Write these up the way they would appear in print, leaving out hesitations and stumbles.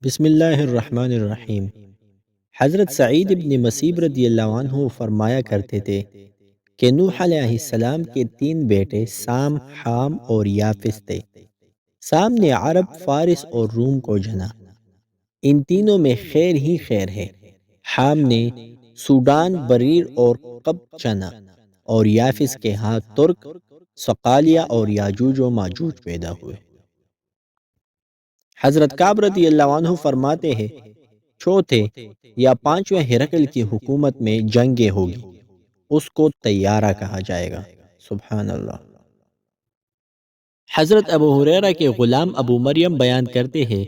بسم اللہ الرحمن الرحیم۔ حضرت سعید ابن مسیب رضی اللہ عنہ فرمایا کرتے تھے کہ نوح علیہ السلام کے تین بیٹے سام، حام اور یافس تھے۔ سام نے عرب، فارس اور روم کو جنا۔ ان تینوں میں خیر ہی خیر ہے۔ حام نے سوڈان، بریر اور قبط جنا، اور یافس کے ہاں ترک، صقالیہ اور یاجوج و ماجوج پیدا ہوئے۔ حضرت کعب رضی اللہ عنہ فرماتے ہیں چوتھے یا پانچویں ہرقل کی حکومت میں جنگیں ہوگی، اس کو طیارہ کہا جائے گا۔ سبحان اللہ۔ حضرت ابو ہریرہ کے غلام ابو مریم بیان کرتے ہیں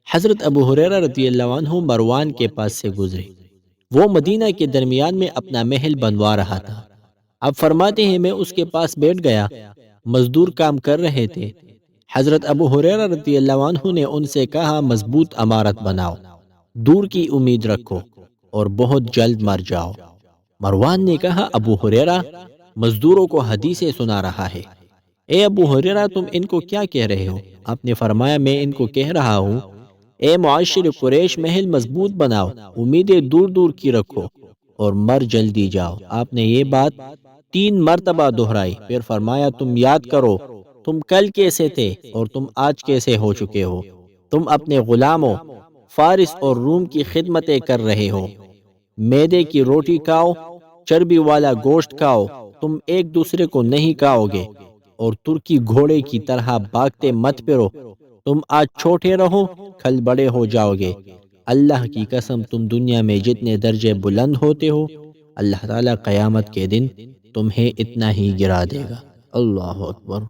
حضرت ابو ہریرہ رضی اللہ عنہ مروان کے پاس سے گزرے۔ وہ مدینہ کے درمیان میں اپنا محل بنوا رہا تھا۔ اب فرماتے ہیں میں اس کے پاس بیٹھ گیا۔ مزدور کام کر رہے تھے۔ حضرت ابو ہریرہ رضی اللہ عنہ نے ان سے کہا مضبوط عمارت بناؤ، دور کی امید رکھو اور بہت جلد مر جاؤ۔ مروان نے کہا ابو ہریرہ مزدوروں کو حدیثیں سنا رہا ہے۔ اے ابو ہریرہ تم ان کو کیا کہہ رہے ہو؟ آپ نے فرمایا میں ان کو کہہ رہا ہوں اے معاشر قریش محل مضبوط بناؤ، امیدیں دور دور کی رکھو اور مر جلدی جاؤ۔ آپ نے یہ بات 3 مرتبہ دہرائی، پھر فرمایا تم یاد کرو تم کل کیسے تھے اور تم آج کیسے ہو چکے ہو۔ تم اپنے غلاموں فارس اور روم کی خدمتیں کر رہے ہو۔ میدے کی روٹی کھاؤ، چربی والا گوشت کھاؤ، تم ایک دوسرے کو نہیں کھاؤ گے، اور ترکی گھوڑے کی طرح بھاگتے مت پھرو۔ تم آج چھوٹے رہو، کل بڑے ہو جاؤ گے۔ اللہ کی قسم تم دنیا میں جتنے درجے بلند ہوتے ہو، اللہ تعالیٰ قیامت کے دن تمہیں اتنا ہی گرا دے گا۔ اللہ اکبر۔